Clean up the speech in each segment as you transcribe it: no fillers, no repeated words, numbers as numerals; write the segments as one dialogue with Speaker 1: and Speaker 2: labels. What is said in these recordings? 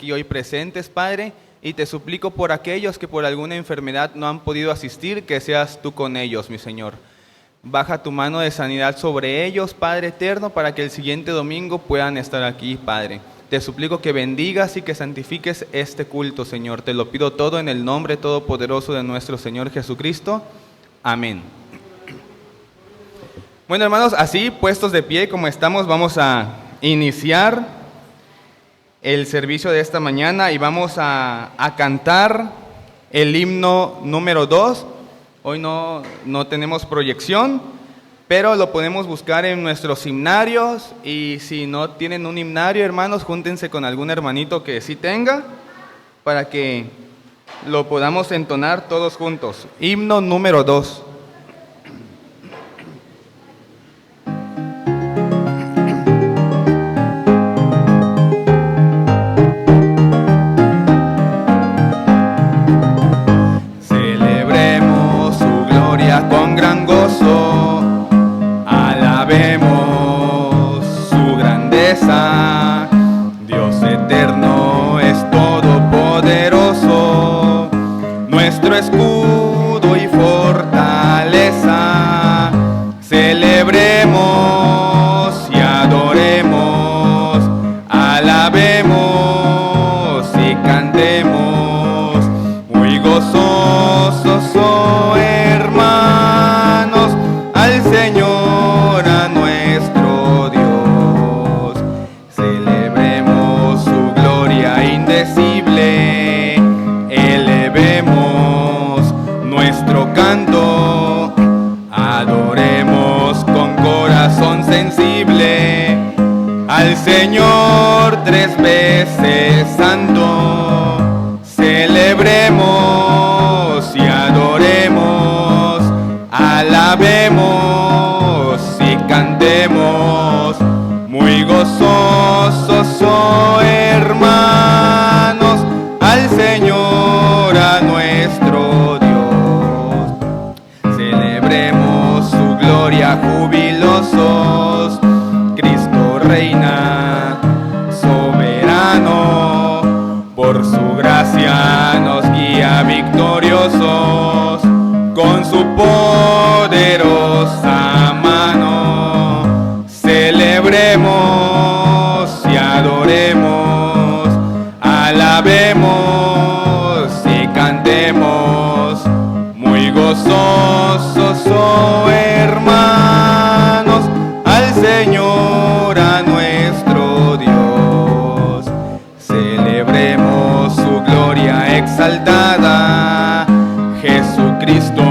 Speaker 1: aquí hoy presentes, Padre, y te suplico por aquellos que por alguna enfermedad no han podido asistir, que seas tú con ellos, mi Señor. Baja tu mano de sanidad sobre ellos, Padre eterno, para que el siguiente domingo puedan estar aquí, Padre. Te suplico que bendigas y que santifiques este culto, Señor. Te lo pido todo en el nombre todopoderoso de nuestro Señor Jesucristo. Amén. Bueno, hermanos, así puestos de pie como estamos, vamos a iniciar el servicio de esta mañana y vamos a cantar el himno número 2. Hoy no tenemos proyección, pero lo podemos buscar en nuestros himnarios, y si no tienen un himnario, hermanos, júntense con algún hermanito que sí tenga para que lo podamos entonar todos juntos. Himno número 2. Con gran gozo, alabemos su grandeza. Dios eterno es todopoderoso, nuestro escudo y fortaleza. Celebremos y adoremos, alabemos y cantemos, muy gozosos hermanos, al Señor, a nuestro Dios. Celebremos su gloria indecible, elevemos nuestro canto, adoremos con corazón sensible al Señor tres veces santo. Celebremos y adoremos, alabemos y cantemos, muy gozosos, oh hermanos, al Señor, a nuestro Dios. Celebremos su gloria jubilosos, Cristo reina soberano, por su gracia nos guía victoriosos, con su poderosa mano. Celebremos y adoremos, alabemos y cantemos, muy gozosos, oh hermanos, al Señor, a nuestro Dios. Celebremos su gloria exaltada, Jesucristo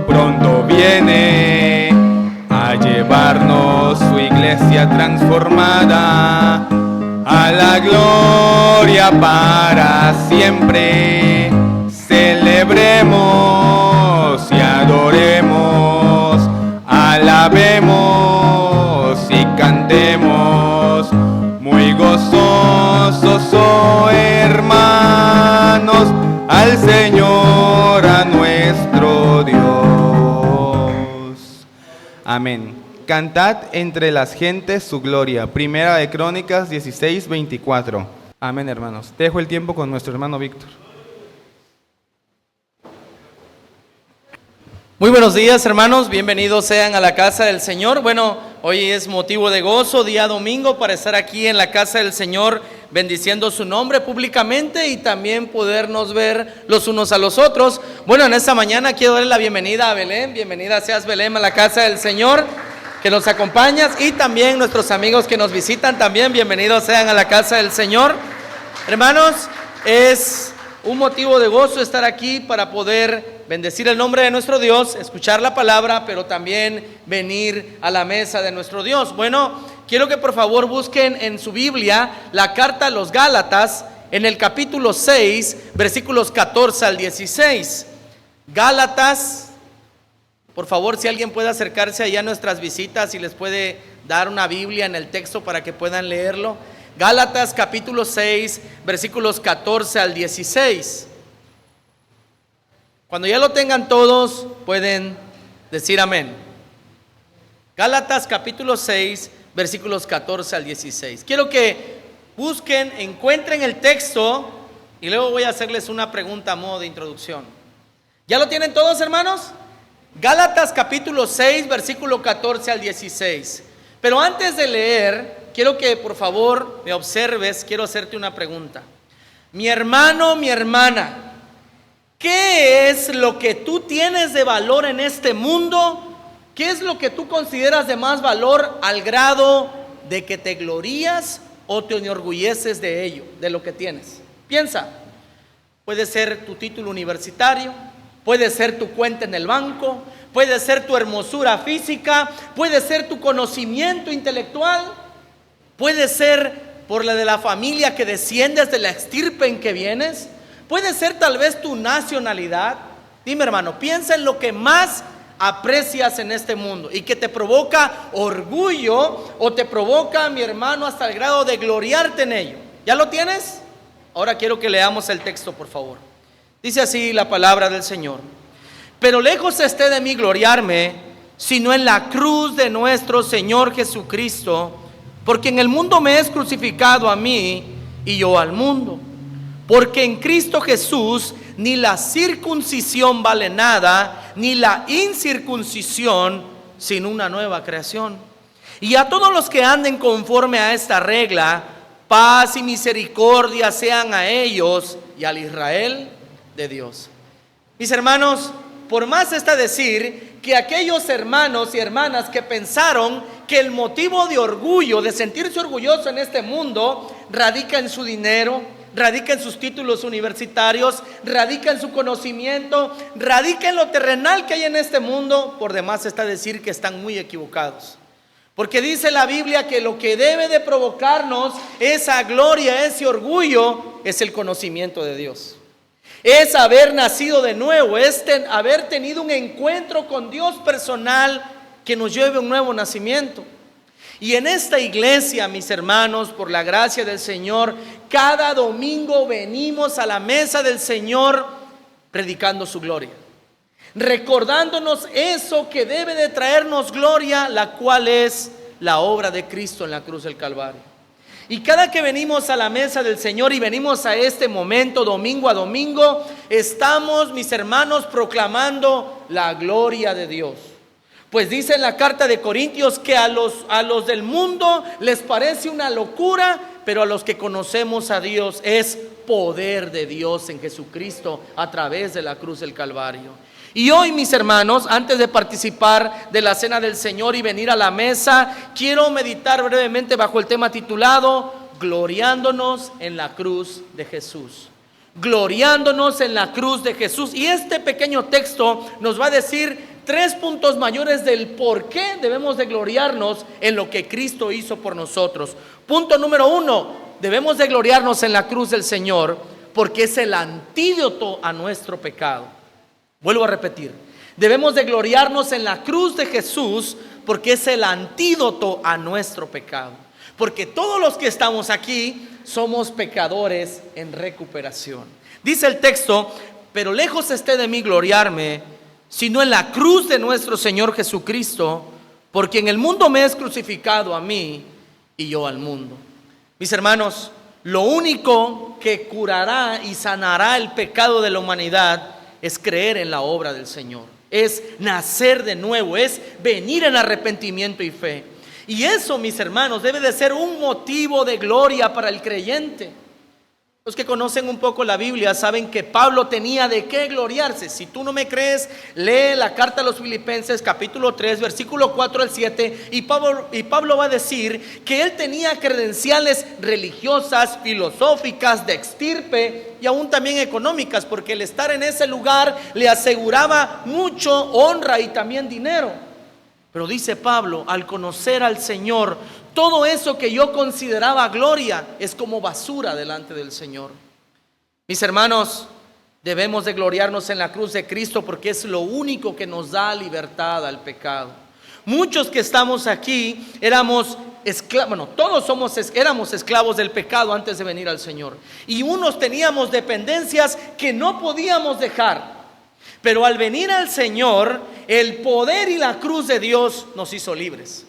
Speaker 1: pronto viene a llevarnos su iglesia transformada a la gloria para siempre. Celebremos y adoremos, alabemos y cantemos, muy gozosos, oh hermanos, al Señor, a nuestro Dios. Amén. Cantad entre las gentes su gloria. Primera de Crónicas 16:24. Amén, hermanos. Dejo el tiempo con nuestro hermano Víctor.
Speaker 2: Muy buenos días, hermanos, bienvenidos sean a la casa del Señor. Bueno, hoy es motivo de gozo, día domingo, para estar aquí en la casa del Señor, bendiciendo su nombre públicamente y también podernos ver los unos a los otros. Bueno, en esta mañana quiero darle la bienvenida a Belén. Bienvenida seas, Belén, a la casa del Señor, que nos acompañas, y también nuestros amigos que nos visitan también, bienvenidos sean a la casa del Señor. Hermanos, es un motivo de gozo estar aquí para poder bendecir el nombre de nuestro Dios, escuchar la palabra, pero también venir a la mesa de nuestro Dios. Bueno, quiero que por favor busquen en su Biblia la carta a los Gálatas, en el capítulo 6, versículos 14 al 16. Gálatas, por favor, si alguien puede acercarse allá a nuestras visitas y les puede dar una Biblia en el texto para que puedan leerlo. Gálatas capítulo 6, versículos 14 al 16. Cuando ya lo tengan todos, pueden decir amén. Gálatas capítulo 6, versículos 14 al 16. Quiero que busquen, encuentren el texto y luego voy a hacerles una pregunta a modo de introducción. ¿Ya lo tienen todos, hermanos? Gálatas capítulo 6, versículo 14 al 16. Pero antes de leer, quiero que por favor me observes, quiero hacerte una pregunta. Mi hermano, mi hermana, ¿qué es lo que tú tienes de valor en este mundo? ¿Qué es lo que tú consideras de más valor al grado de que te glorías o te enorgulleces de ello, de lo que tienes? Piensa, puede ser tu título universitario, puede ser tu cuenta en el banco, puede ser tu hermosura física, puede ser tu conocimiento intelectual, puede ser por la de la familia que desciendes, de la estirpe en que vienes, puede ser tal vez tu nacionalidad. Dime, hermano, piensa en lo que más aprecias en este mundo y que te provoca orgullo o te provoca, mi hermano, hasta el grado de gloriarte en ello. ¿Ya lo tienes? Ahora quiero que leamos el texto, por favor. Dice así la palabra del Señor: pero lejos esté de mí gloriarme, sino en la cruz de nuestro Señor Jesucristo, porque en el mundo me es crucificado a mí y yo al mundo. Porque en Cristo Jesús ni la circuncisión vale nada, ni la incircuncisión, sino una nueva creación. Y a todos los que anden conforme a esta regla, paz y misericordia sean a ellos y al Israel de Dios. Mis hermanos, por más está decir que aquellos hermanos y hermanas que pensaron que el motivo de orgullo, de sentirse orgulloso en este mundo, radica en su dinero, radica en sus títulos universitarios, radica en su conocimiento, radica en lo terrenal que hay en este mundo, por demás está decir que están muy equivocados. Porque dice la Biblia que lo que debe de provocarnos esa gloria, ese orgullo, es el conocimiento de Dios. Es haber nacido de nuevo, es haber tenido un encuentro con Dios personal que nos lleve a un nuevo nacimiento. Y en esta iglesia, mis hermanos, por la gracia del Señor, cada domingo venimos a la mesa del Señor predicando su gloria, recordándonos eso que debe de traernos gloria, la cual es la obra de Cristo en la cruz del Calvario. Y cada que venimos a la mesa del Señor y venimos a este momento domingo a domingo, estamos, mis hermanos, proclamando la gloria de Dios. Pues dice en la carta de Corintios que a los del mundo les parece una locura, pero a los que conocemos a Dios es poder de Dios en Jesucristo a través de la cruz del Calvario. Y hoy, mis hermanos, antes de participar de la cena del Señor y venir a la mesa, quiero meditar brevemente bajo el tema titulado Gloriándonos en la cruz de Jesús. Gloriándonos en la cruz de Jesús. Y este pequeño texto nos va a decir 3 puntos mayores del por qué debemos de gloriarnos en lo que Cristo hizo por nosotros. Punto número 1, debemos de gloriarnos en la cruz del Señor porque es el antídoto a nuestro pecado. Vuelvo a repetir, debemos de gloriarnos en la cruz de Jesús porque es el antídoto a nuestro pecado. Porque todos los que estamos aquí somos pecadores en recuperación. Dice el texto, pero lejos esté de mí gloriarme, sino en la cruz de nuestro Señor Jesucristo, porque en el mundo me es crucificado a mí y yo al mundo. Mis hermanos, lo único que curará y sanará el pecado de la humanidad es creer en la obra del Señor, es nacer de nuevo, es venir en arrepentimiento y fe. Y eso, mis hermanos, debe de ser un motivo de gloria para el creyente. Los que conocen un poco la Biblia saben que Pablo tenía de qué gloriarse. Si tú no me crees, lee la carta a los Filipenses capítulo 3, versículo 4 al 7 y Pablo va a decir que él tenía credenciales religiosas, filosóficas, de estirpe y aún también económicas, porque el estar en ese lugar le aseguraba mucho honra y también dinero. Pero dice Pablo, al conocer al Señor, todo eso que yo consideraba gloria es como basura delante del Señor. Mis hermanos, debemos de gloriarnos en la cruz de Cristo porque es lo único que nos da libertad al pecado. Muchos que estamos aquí éramos esclavos, éramos esclavos del pecado antes de venir al Señor. Y unos teníamos dependencias que no podíamos dejar. Pero al venir al Señor, el poder y la cruz de Dios nos hizo libres.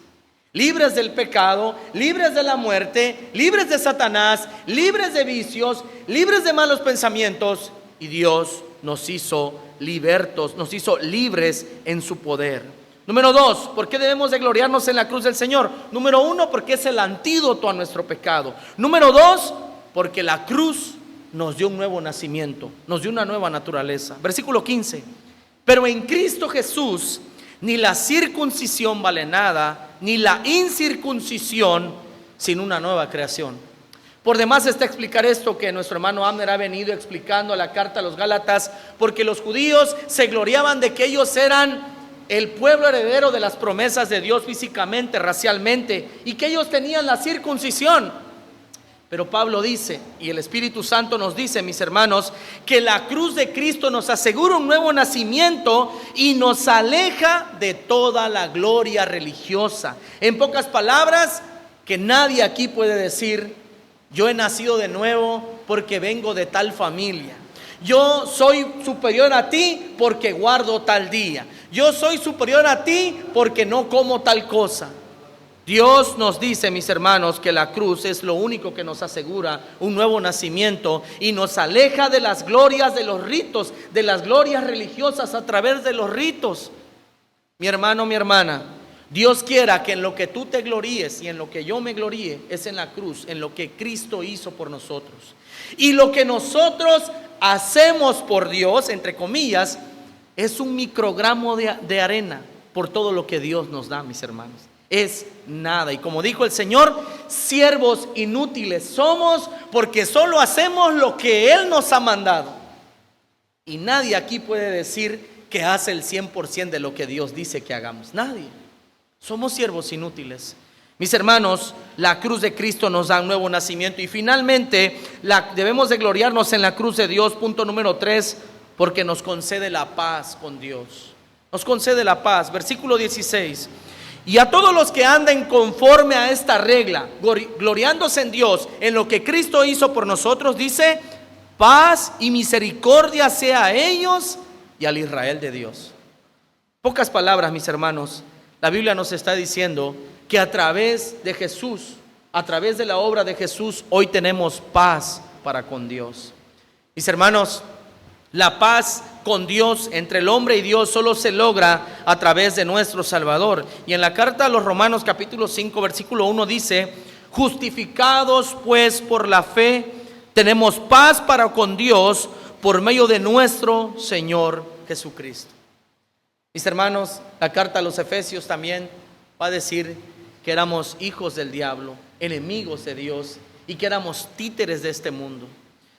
Speaker 2: libres del pecado, libres de la muerte, libres de Satanás, libres de vicios, libres de malos pensamientos, y Dios nos hizo libertos, nos hizo libres en su poder. Número 2, ¿por qué debemos de gloriarnos en la cruz del Señor? Número 1, porque es el antídoto a nuestro pecado. Número 2, porque la cruz nos dio un nuevo nacimiento, nos dio una nueva naturaleza. Versículo 15, pero en Cristo Jesús ni la circuncisión vale nada, ni la incircuncisión, sino una nueva creación. Por demás está explicar esto que nuestro hermano Abner ha venido explicando la carta a los Gálatas, porque los judíos se gloriaban de que ellos eran el pueblo heredero de las promesas de Dios físicamente, racialmente, y que ellos tenían la circuncisión. Pero Pablo dice, y el Espíritu Santo nos dice, mis hermanos, que la cruz de Cristo nos asegura un nuevo nacimiento y nos aleja de toda la gloria religiosa. En pocas palabras, que nadie aquí puede decir: yo he nacido de nuevo porque vengo de tal familia. Yo soy superior a ti porque guardo tal día. Yo soy superior a ti porque no como tal cosa. Dios nos dice, mis hermanos, que la cruz es lo único que nos asegura un nuevo nacimiento y nos aleja de las glorias de los ritos, de las glorias religiosas a través de los ritos. Mi hermano, mi hermana, Dios quiera que en lo que tú te gloríes y en lo que yo me gloríe es en la cruz, en lo que Cristo hizo por nosotros. Y lo que nosotros hacemos por Dios, entre comillas, es un microgramo de arena por todo lo que Dios nos da, mis hermanos. Es nada. Y como dijo el Señor, siervos inútiles somos porque solo hacemos lo que Él nos ha mandado. Y nadie aquí puede decir que hace el 100% de lo que Dios dice que hagamos. Nadie. Somos siervos inútiles. Mis hermanos, la cruz de Cristo nos da un nuevo nacimiento. Y finalmente, debemos de gloriarnos en la cruz de Dios. Punto número 3, porque nos concede la paz con Dios. Nos concede la paz. Versículo 16. Y a todos los que anden conforme a esta regla, gloriándose en Dios, en lo que Cristo hizo por nosotros, dice: paz y misericordia sea a ellos y al Israel de Dios. Pocas palabras, mis hermanos. La Biblia nos está diciendo que a través de Jesús, a través de la obra de Jesús, hoy tenemos paz para con Dios. Mis hermanos, la paz con Dios, entre el hombre y Dios, solo se logra a través de nuestro Salvador. Y en la carta a los Romanos capítulo 5 versículo 1 dice: justificados pues por la fe, tenemos paz para con Dios por medio de nuestro Señor Jesucristo. Mis hermanos, la carta a los Efesios también va a decir que éramos hijos del diablo, enemigos de Dios, y que éramos títeres de este mundo.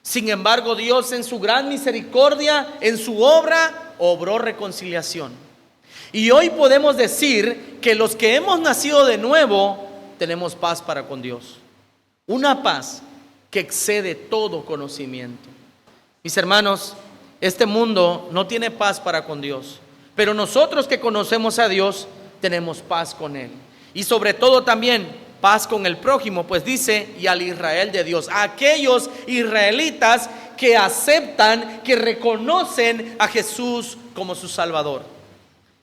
Speaker 2: Sin embargo, Dios en su gran misericordia, en su obra, obró reconciliación. Y hoy podemos decir que los que hemos nacido de nuevo, tenemos paz para con Dios. Una paz que excede todo conocimiento. Mis hermanos, este mundo no tiene paz para con Dios. Pero nosotros que conocemos a Dios, tenemos paz con Él. Y sobre todo también paz con el prójimo, pues dice: y al Israel de Dios. A aquellos israelitas que aceptan, que reconocen a Jesús como su Salvador.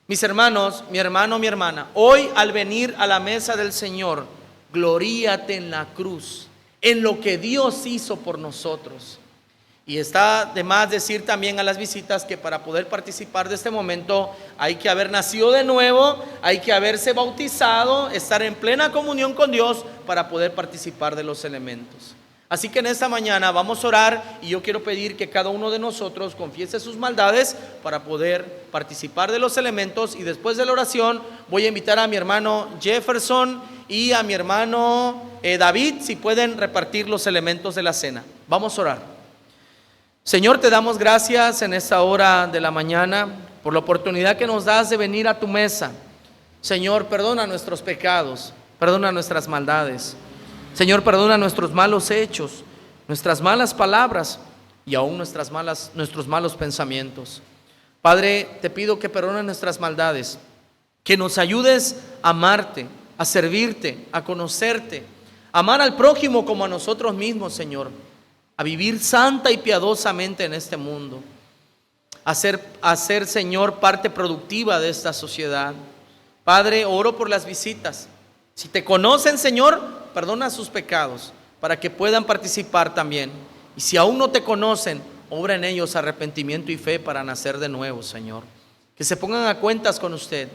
Speaker 2: Mis hermanos, mi hermano, mi hermana, hoy al venir a la mesa del Señor, gloríate en la cruz, en lo que Dios hizo por nosotros. Y está de más decir también a las visitas que para poder participar de este momento hay que haber nacido de nuevo, hay que haberse bautizado, estar en plena comunión con Dios para poder participar de los elementos. Así que en esta mañana vamos a orar y yo quiero pedir que cada uno de nosotros confiese sus maldades para poder participar de los elementos. Y después de la oración voy a invitar a mi hermano Jefferson y a mi hermano David, si pueden repartir los elementos de la cena. Vamos a orar. Señor, te damos gracias en esta hora de la mañana por la oportunidad que nos das de venir a tu mesa. Señor, perdona nuestros pecados, perdona nuestras maldades. Señor, perdona nuestros malos hechos, nuestras malas palabras y aún nuestros malos pensamientos. Padre, te pido que perdones nuestras maldades, que nos ayudes a amarte, a servirte, a conocerte, a amar al prójimo como a nosotros mismos, Señor. A vivir santa y piadosamente en este mundo, a ser, Señor, parte productiva de esta sociedad. Padre, oro por las visitas, Si te conocen, Señor, perdona sus pecados para que puedan participar también. Y si aún no te conocen, obra en ellos arrepentimiento y fe para nacer de nuevo, Señor. Que se pongan a cuentas con usted.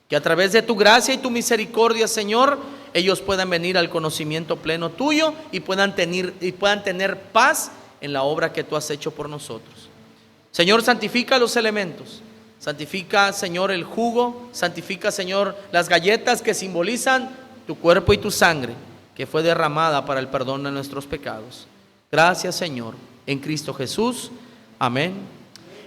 Speaker 2: Que a través de tu gracia y tu misericordia, Señor, ellos puedan venir al conocimiento pleno tuyo y puedan tener paz en la obra que tú has hecho por nosotros. Señor, santifica los elementos. Santifica, Señor, el jugo. Santifica, Señor, las galletas que simbolizan tu cuerpo y tu sangre, que fue derramada para el perdón de nuestros pecados. Gracias, Señor, en Cristo Jesús. Amén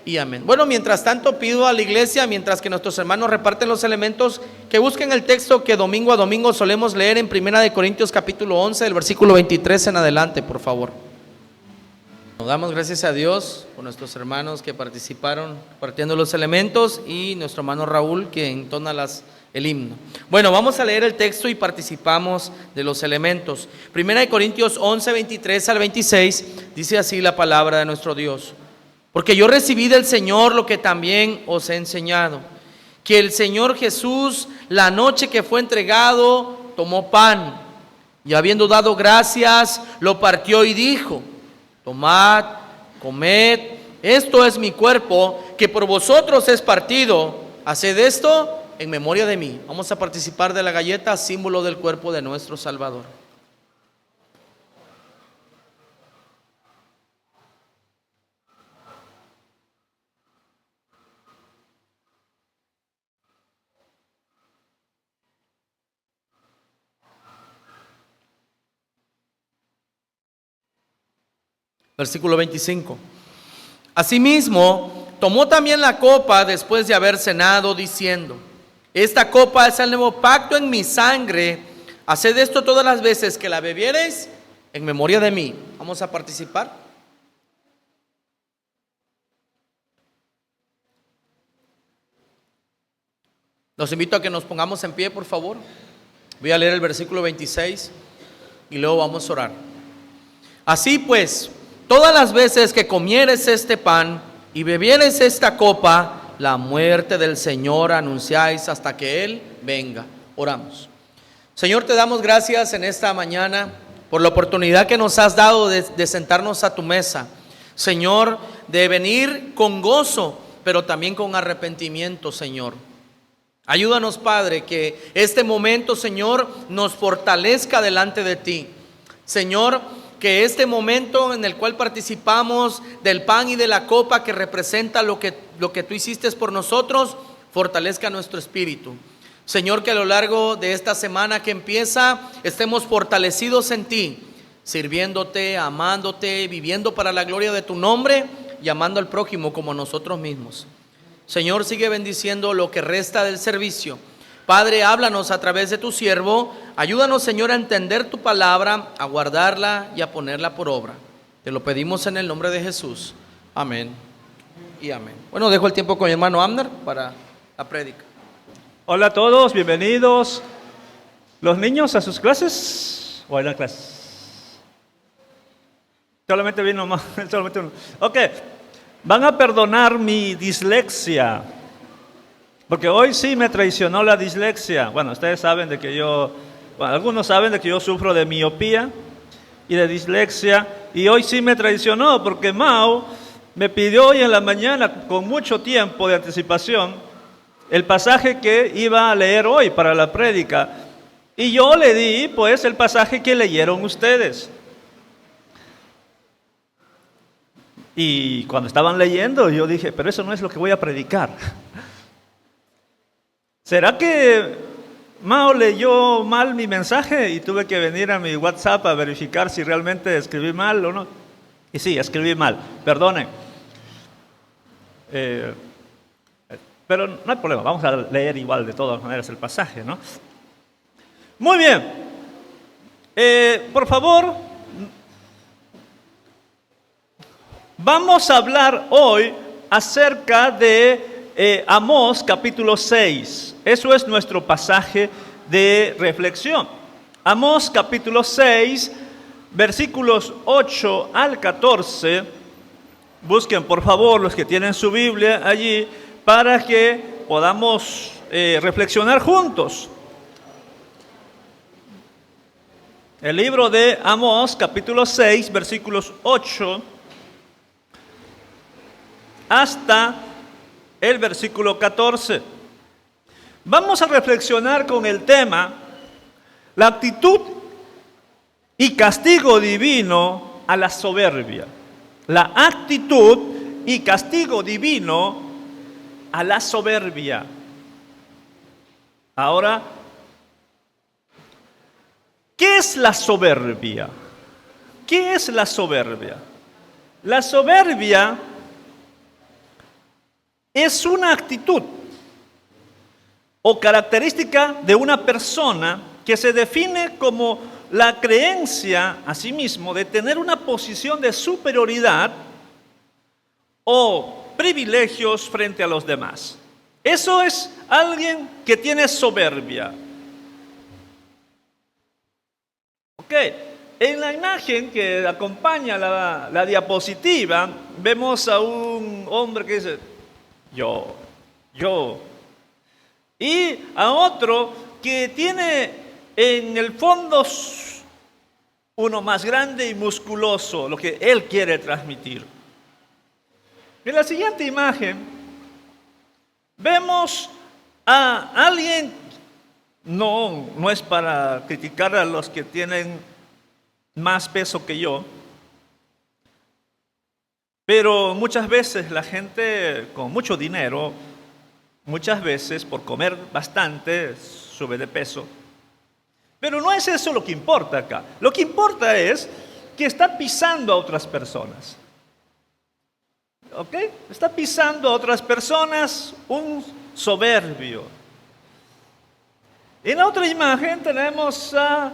Speaker 2: y amén. Bueno, mientras tanto pido a la iglesia, mientras que nuestros hermanos reparten los elementos, que busquen el texto que domingo a domingo solemos leer en 1 Corintios capítulo 11, del versículo 23 en adelante, por favor. Nos damos gracias a Dios por nuestros hermanos que participaron partiendo los elementos y nuestro hermano Raúl que entona el himno. Bueno, vamos a leer el texto y participamos de los elementos. 1 Corintios 11, 23 al 26, dice así la palabra de nuestro Dios. Porque yo recibí del Señor lo que también os he enseñado, que el Señor Jesús, la noche que fue entregado, tomó pan, y habiendo dado gracias, lo partió y dijo: tomad, comed, esto es mi cuerpo, que por vosotros es partido, haced esto en memoria de mí. Vamos a participar de la galleta, símbolo del cuerpo de nuestro Salvador. Versículo 25. Asimismo, tomó también la copa después de haber cenado, diciendo: esta copa es el nuevo pacto en mi sangre. Haced esto todas las veces que la bebiereis en memoria de mí. Vamos a participar. Los invito a que nos pongamos en pie, por favor. Voy a leer el versículo 26 y luego vamos a orar. Así pues, todas las veces que comieres este pan y bebieres esta copa, la muerte del Señor anunciáis hasta que Él venga. Oramos. Señor, te damos gracias en esta mañana por la oportunidad que nos has dado de sentarnos a tu mesa. Señor, de venir con gozo, pero también con arrepentimiento, Señor. Ayúdanos, Padre, que este momento, Señor, nos fortalezca delante de ti. Señor, que este momento en el cual participamos del pan y de la copa que representa lo que tú hiciste por nosotros, fortalezca nuestro espíritu. Señor, que a lo largo de esta semana que empieza estemos fortalecidos en ti, sirviéndote, amándote, viviendo para la gloria de tu nombre y amando al prójimo como nosotros mismos. Señor, sigue bendiciendo lo que resta del servicio. Padre, háblanos a través de tu siervo. Ayúdanos, Señor, a entender tu palabra, a guardarla y a ponerla por obra. Te lo pedimos en el nombre de Jesús. Amén y amén. Bueno, dejo el tiempo con mi hermano Abner para la prédica.
Speaker 3: Hola a todos, bienvenidos. ¿Los niños a sus clases o a la clase? Solamente vino más, solamente uno. Ok, van a perdonar mi dislexia. Porque hoy sí me traicionó la dislexia. Bueno, ustedes saben de que algunos saben de que yo sufro de miopía y de dislexia. Y hoy sí me traicionó porque Mao me pidió hoy en la mañana, con mucho tiempo de anticipación, el pasaje que iba a leer hoy para la prédica. Y yo le di, pues, el pasaje que leyeron ustedes. Y cuando estaban leyendo, yo dije, pero eso no es lo que voy a predicar. ¿Será que Mao leyó mal mi mensaje y tuve que venir a mi WhatsApp a verificar si realmente escribí mal o no? Y sí, escribí mal, perdonen. Pero no hay problema, vamos a leer igual de todas maneras el pasaje, ¿no? Muy bien. Por favor, vamos a hablar hoy acerca de Amós capítulo 6. Eso es nuestro pasaje de reflexión. Amós capítulo 6, versículos 8 al 14. Busquen por favor los que tienen su Biblia allí para que podamos reflexionar juntos. El libro de Amós, capítulo 6, versículos 8 hasta el versículo 14. Vamos a reflexionar con el tema la actitud y castigo divino a la soberbia. La actitud y castigo divino a la soberbia. Ahora, ¿qué es la soberbia? ¿Qué es la soberbia? La soberbia es una actitud o característica de una persona que se define como la creencia a sí mismo de tener una posición de superioridad o privilegios frente a los demás. Eso es alguien que tiene soberbia. Ok, en la imagen que acompaña la diapositiva, vemos a un hombre que dice, yo. Y a otro que tiene en el fondo uno más grande y musculoso, lo que él quiere transmitir. En la siguiente imagen vemos a alguien, no es para criticar a los que tienen más peso que yo, pero muchas veces la gente con mucho dinero, muchas veces por comer bastante, sube de peso. Pero no es eso lo que importa acá. Lo que importa es que está pisando a otras personas. ¿Ok? Está pisando a otras personas, un soberbio. En la otra imagen tenemos a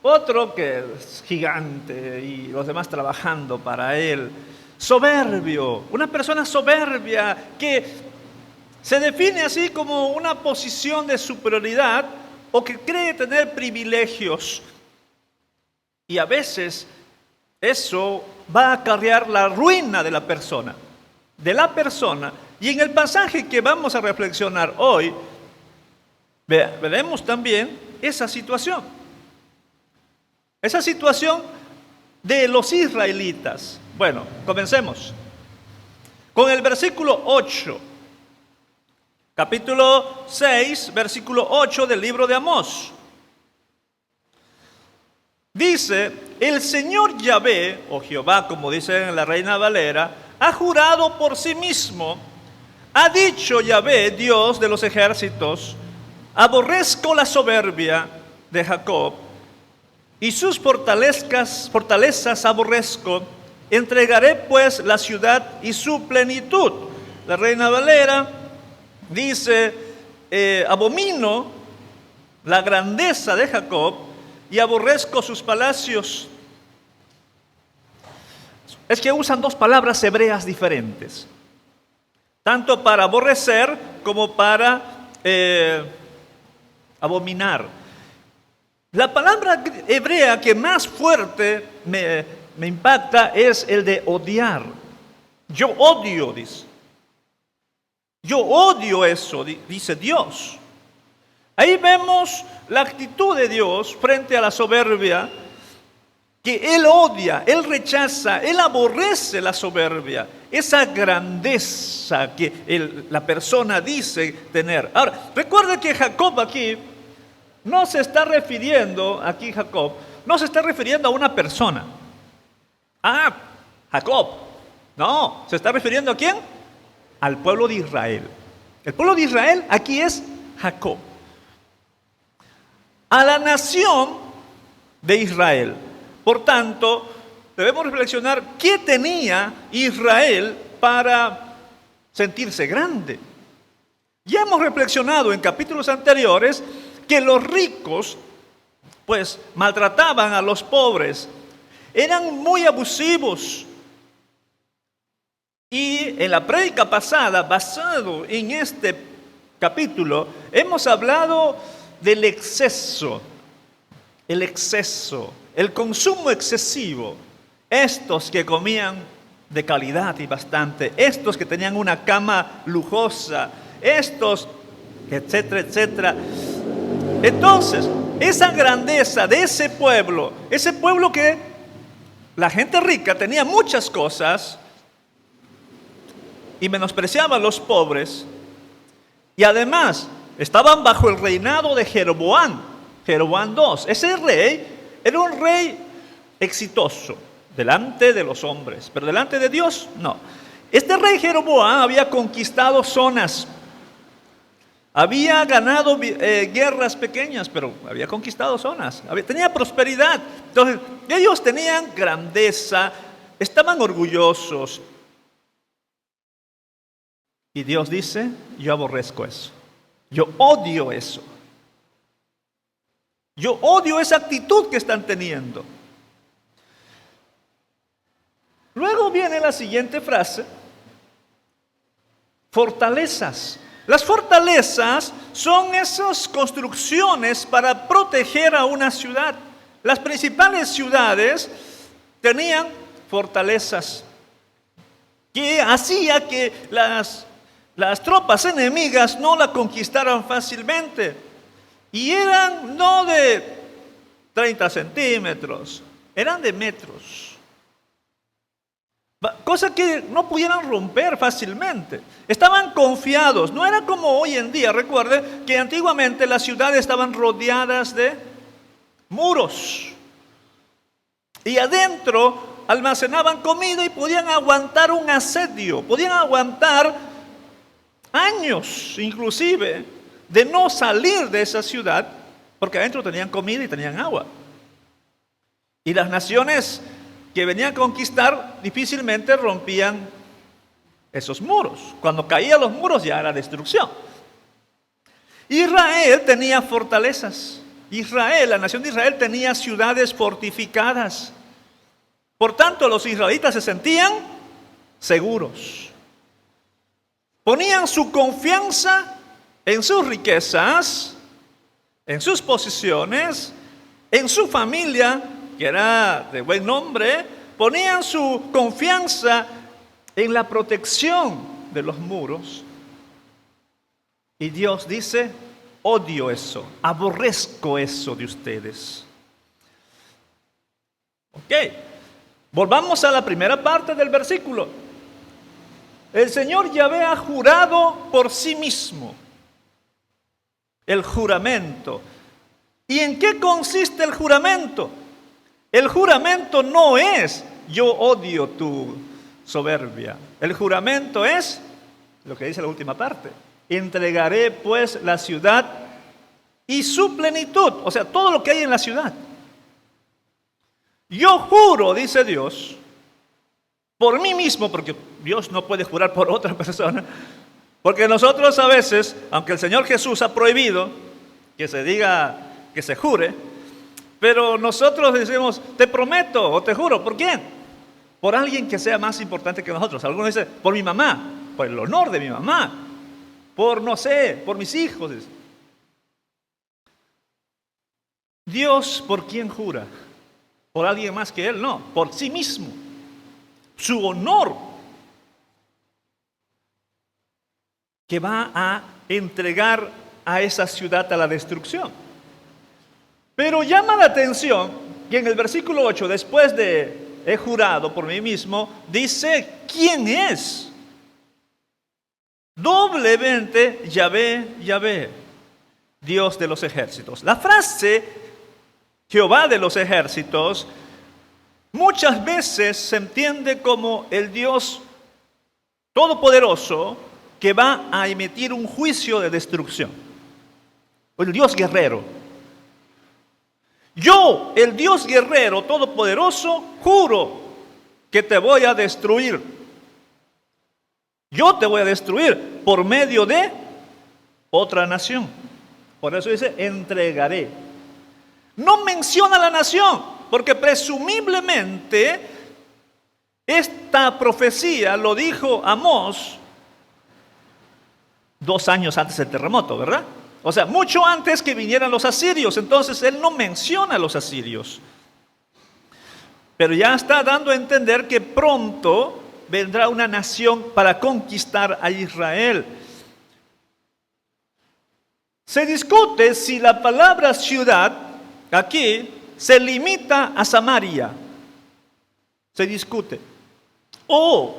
Speaker 3: otro que es gigante y los demás trabajando para él. Soberbio, una persona soberbia que se define así como una posición de superioridad o que cree tener privilegios. Y a veces eso va a acarrear la ruina de la persona. Y en el pasaje que vamos a reflexionar hoy, veremos también esa situación. Esa situación de los israelitas. Bueno, comencemos con el versículo 8. Capítulo 6, versículo 8 del libro de Amós. Dice, el Señor Yahvé, o Jehová, como dice en la Reina Valera, ha jurado por sí mismo, ha dicho Yahvé, Dios de los ejércitos, aborrezco la soberbia de Jacob, y sus fortalezas aborrezco, entregaré pues la ciudad y su plenitud. La Reina Valera dice, abomino la grandeza de Jacob y aborrezco sus palacios. Es que usan dos palabras hebreas diferentes, tanto para aborrecer como para abominar. La palabra hebrea que más fuerte me impacta es el de odiar. Yo odio, dice. Yo odio eso, dice Dios. Ahí vemos la actitud de Dios frente a la soberbia, que Él odia, Él rechaza, Él aborrece la soberbia, esa grandeza que la persona dice tener. Ahora, recuerda que Jacob aquí no se está refiriendo, no se está refiriendo a una persona. Jacob. No, se está refiriendo ¿a quién? Al pueblo de Israel. El pueblo de Israel aquí es Jacob. A la nación de Israel. Por tanto, debemos reflexionar qué tenía Israel para sentirse grande. Ya hemos reflexionado en capítulos anteriores que los ricos, pues, maltrataban a los pobres, eran muy abusivos. Y en la prédica pasada, basado en este capítulo, hemos hablado del exceso, el consumo excesivo. Estos que comían de calidad y bastante, estos que tenían una cama lujosa, estos, etcétera, etcétera. Entonces, esa grandeza de ese pueblo que la gente rica tenía muchas cosas y menospreciaba a los pobres, y además estaban bajo el reinado de Jeroboam II. Ese rey era un rey exitoso delante de los hombres, pero delante de Dios no. Este rey Jeroboam había conquistado zonas, había ganado guerras pequeñas, pero había conquistado zonas, tenía prosperidad. Entonces, ellos tenían grandeza, estaban orgullosos. Y Dios dice, yo aborrezco eso. Yo odio eso. Yo odio esa actitud que están teniendo. Luego viene la siguiente frase: fortalezas. Las fortalezas son esas construcciones para proteger a una ciudad. Las principales ciudades tenían fortalezas que hacía que las tropas enemigas no la conquistaran fácilmente. Y eran no de 30 centímetros, eran de metros. Cosa que no pudieran romper fácilmente. Estaban confiados. No era como hoy en día. Recuerde que antiguamente las ciudades estaban rodeadas de muros. Y adentro almacenaban comida y podían aguantar un asedio. Podían aguantar años inclusive de no salir de esa ciudad, porque adentro tenían comida y tenían agua. Y las naciones que venían a conquistar difícilmente rompían esos muros. Cuando caían los muros ya era destrucción. Israel tenía fortalezas. La nación de Israel tenía ciudades fortificadas. Por tanto, los israelitas se sentían seguros. Ponían su confianza en sus riquezas, en sus posiciones, en su familia, que era de buen nombre. Ponían su confianza en la protección de los muros. Y Dios dice, odio eso, aborrezco eso de ustedes. Ok, volvamos a la primera parte del versículo. El Señor Yahvé ha jurado por sí mismo. El juramento. ¿Y en qué consiste el juramento? El juramento no es yo odio tu soberbia. El juramento es lo que dice la última parte. Entregaré pues la ciudad y su plenitud, o sea, todo lo que hay en la ciudad. Yo juro, dice Dios, por mí mismo, porque Dios no puede jurar por otra persona, porque nosotros a veces, aunque el Señor Jesús ha prohibido que se diga, que se jure, pero nosotros decimos, te prometo o te juro, ¿por quién? Por alguien que sea más importante que nosotros. Algunos dicen, por mi mamá, por el honor de mi mamá, por no sé, por mis hijos. Dios, ¿por quién jura? ¿Por alguien más que Él? No, por sí mismo. Su honor que va a entregar a esa ciudad a la destrucción. Pero llama la atención que en el versículo 8, después de he jurado por mí mismo, dice quién es. Doblemente Yahvé, Yahvé, Dios de los ejércitos. La frase Jehová de los ejércitos muchas veces se entiende como el Dios todopoderoso que va a emitir un juicio de destrucción. O el Dios guerrero. Yo, el Dios guerrero todopoderoso, juro que te voy a destruir. Yo te voy a destruir por medio de otra nación. Por eso dice, entregaré. No menciona la nación, porque presumiblemente esta profecía lo dijo Amós 2 años antes del terremoto, ¿verdad? O sea, mucho antes que vinieran los asirios. Entonces él no menciona a los asirios. Pero ya está dando a entender que pronto vendrá una nación para conquistar a Israel. Se discute si la palabra ciudad aquí se limita a Samaria. Se discute. O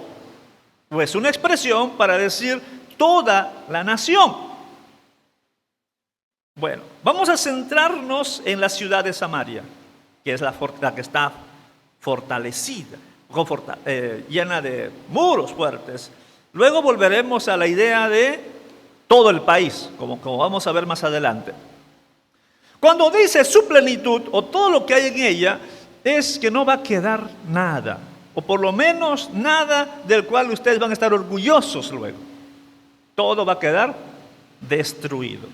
Speaker 3: es una expresión para decir toda la nación. Bueno, vamos a centrarnos en la ciudad de Samaria, que es la que está fortalecida, llena de muros fuertes. Luego volveremos a la idea de todo el país, como vamos a ver más adelante. Cuando dice su plenitud o todo lo que hay en ella, es que no va a quedar nada, o por lo menos nada del cual ustedes van a estar orgullosos luego. Todo va a quedar destruido.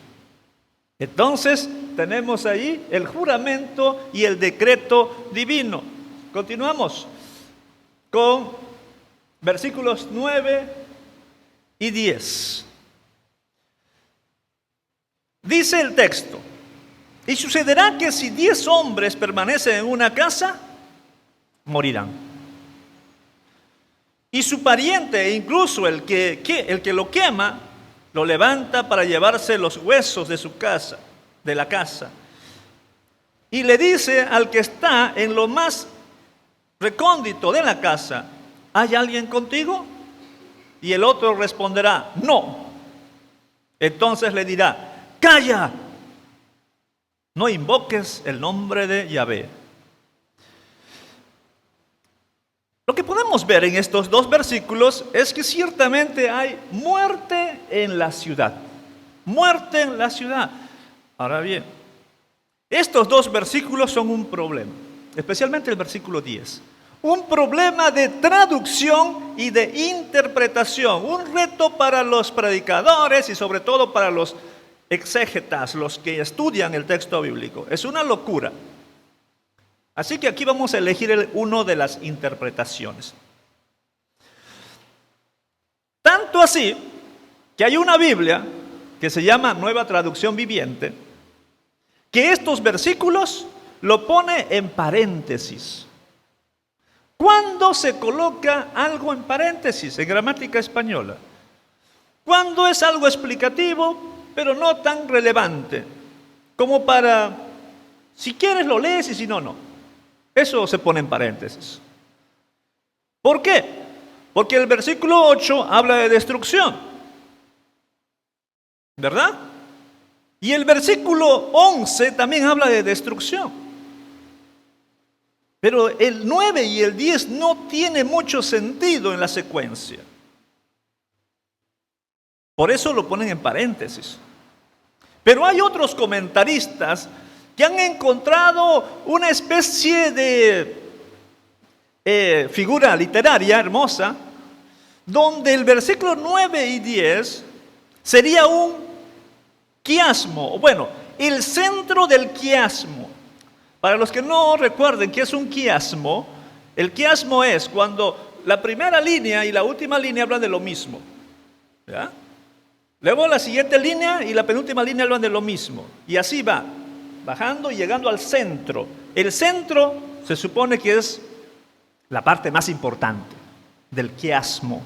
Speaker 3: Entonces tenemos ahí el juramento y el decreto divino. Continuamos con versículos 9 y 10. Dice el texto: y sucederá que si 10 hombres permanecen en una casa, morirán. Y su pariente, e incluso el que lo quema, lo levanta para llevarse los huesos de su casa, de la casa. Y le dice al que está en lo más recóndito de la casa: ¿hay alguien contigo? Y el otro responderá: no. Entonces le dirá: calla, no invoques el nombre de Yahvé. Lo que podemos ver en estos dos versículos es que ciertamente hay muerte en la ciudad. Muerte en la ciudad. Ahora bien, estos dos versículos son un problema, especialmente el versículo 10. Un problema de traducción y de interpretación. Un reto para los predicadores y sobre todo para los exégetas, los que estudian el texto bíblico. Es una locura. Así que aquí vamos a elegir uno de las interpretaciones. Tanto así que hay una Biblia que se llama Nueva Traducción Viviente, que estos versículos lo pone en paréntesis. ¿Cuándo se coloca algo en paréntesis en gramática española? ¿Cuándo es algo explicativo, pero no tan relevante, como para, si quieres lo lees y si no, no? Eso se pone en paréntesis. ¿Por qué? Porque el versículo 8 habla de destrucción, ¿verdad? Y el versículo 11 también habla de destrucción. Pero el 9 y el 10 no tiene mucho sentido en la secuencia. Por eso lo ponen en paréntesis. Pero hay otros comentaristas que han encontrado una especie de figura literaria hermosa, donde el versículo 9 y 10 sería un quiasmo, bueno, el centro del quiasmo. Para los que no recuerden qué es un quiasmo, el quiasmo es cuando la primera línea y la última línea hablan de lo mismo, ¿ya? Luego la siguiente línea y la penúltima línea hablan de lo mismo, y así va, bajando y llegando al centro. El centro se supone que es la parte más importante del quiasmo.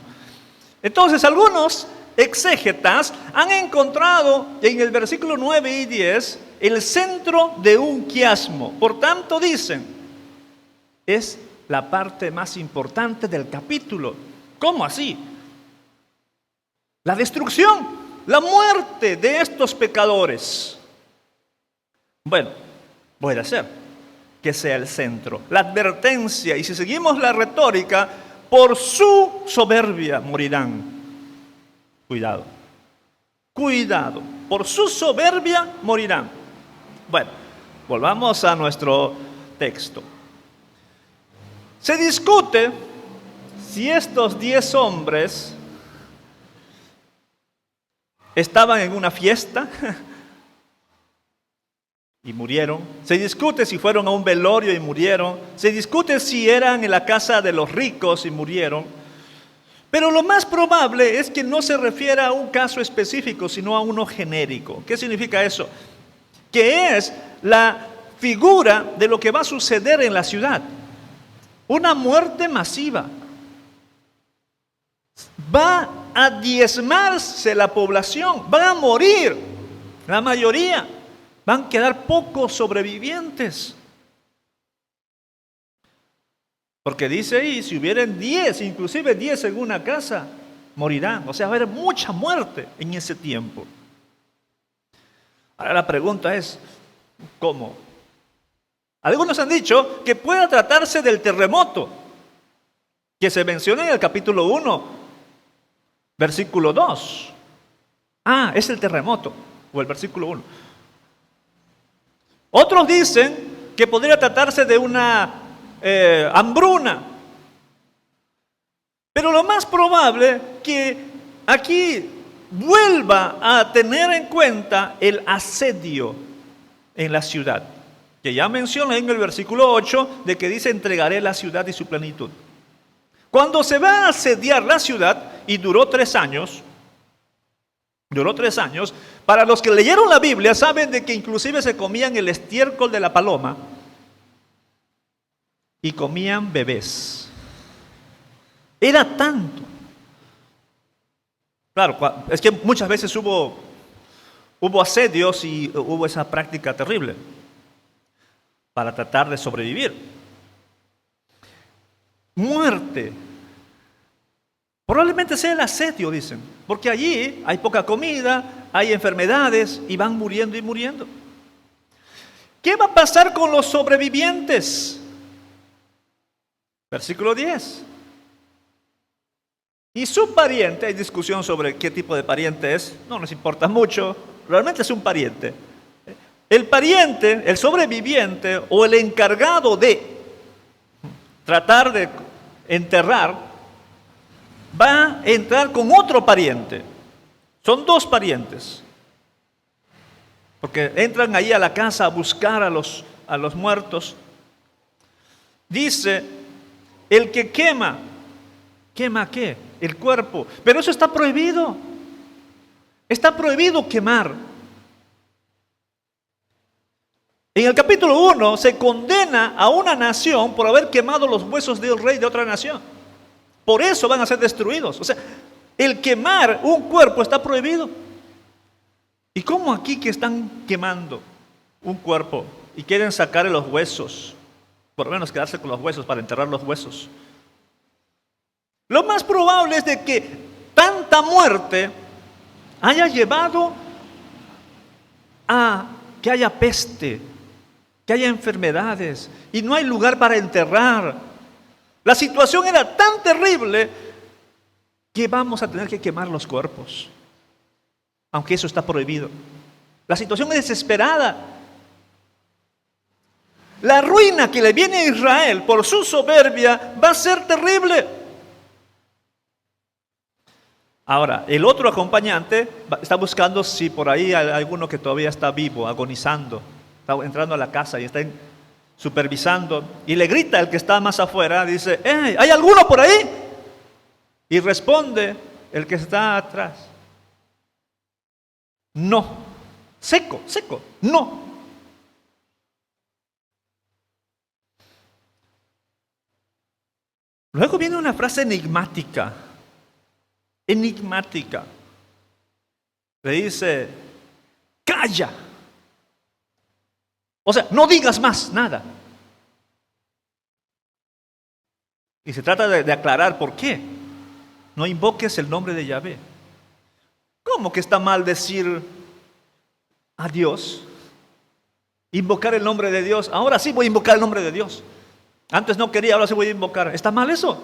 Speaker 3: Entonces, algunos exégetas han encontrado en el versículo 9 y 10 el centro de un quiasmo. Por tanto, dicen, es la parte más importante del capítulo. ¿Cómo así? La destrucción, la muerte de estos pecadores. Bueno, puede ser que sea el centro, la advertencia, y si seguimos la retórica, por su soberbia morirán. Cuidado, cuidado, por su soberbia morirán. Bueno, volvamos a nuestro texto. Se discute si estos 10 hombres estaban en una fiesta y murieron. Se discute si fueron a un velorio y murieron. Se discute si eran en la casa de los ricos y murieron. Pero lo más probable es que no se refiera a un caso específico, sino a uno genérico. ¿Qué significa eso? Que es la figura de lo que va a suceder en la ciudad. Una muerte masiva. Va a diezmarse la población, va a morir la mayoría. van a quedar pocos sobrevivientes. Porque dice ahí, si hubieran 10, inclusive 10 en una casa, morirán. O sea, va a haber mucha muerte en ese tiempo. Ahora la pregunta es, ¿cómo? Algunos han dicho que pueda tratarse del terremoto que se menciona en el capítulo 1, versículo 2. Es el terremoto, o el versículo 1. Otros dicen que podría tratarse de una hambruna. Pero lo más probable que aquí vuelva a tener en cuenta el asedio en la ciudad, que ya mencioné en el versículo 8, de que dice: entregaré la ciudad y su plenitud. Cuando se va a asediar la ciudad, y duró 3 años, para los que leyeron la Biblia saben de que inclusive se comían el estiércol de la paloma y comían bebés. Era tanto. Claro, es que muchas veces hubo asedios y hubo esa práctica terrible para tratar de sobrevivir. Muerte. Probablemente sea el asedio, dicen, porque allí hay poca comida, hay enfermedades y van muriendo y muriendo. ¿Qué va a pasar con los sobrevivientes? Versículo 10. Y su pariente, hay discusión sobre qué tipo de pariente es, no nos importa mucho, realmente es un pariente. El pariente, el sobreviviente o el encargado de tratar de enterrar, va a entrar con otro pariente. Son 2 parientes. Porque entran ahí a la casa a buscar a los muertos. Dice, el que quema. ¿Quema qué? El cuerpo. Pero eso está prohibido. Está prohibido quemar. En el capítulo 1 se condena a una nación por haber quemado los huesos del rey de otra nación. Por eso van a ser destruidos. O sea, el quemar un cuerpo está prohibido. ¿Y cómo aquí que están quemando un cuerpo y quieren sacarle los huesos? Por lo menos quedarse con los huesos para enterrar los huesos. Lo más probable es de que tanta muerte haya llevado a que haya peste, que haya enfermedades y no hay lugar para enterrar. La situación era tan terrible que vamos a tener que quemar los cuerpos, aunque eso está prohibido. La situación es desesperada. La ruina que le viene a Israel por su soberbia va a ser terrible. Ahora, el otro acompañante está buscando si por ahí hay alguno que todavía está vivo, agonizando, está entrando a la casa y está supervisando, y le grita el que está más afuera, dice: ¡hey! ¿Hay alguno por ahí? Y responde el que está atrás: no. Seco, no. Luego viene una frase enigmática. Le dice: calla. O sea, no digas más nada. Y se trata de aclarar por qué. No invoques el nombre de Yahvé. ¿Cómo que está mal decir a Dios? Invocar el nombre de Dios. Ahora sí voy a invocar el nombre de Dios. Antes no quería, ahora sí voy a invocar. ¿Está mal eso?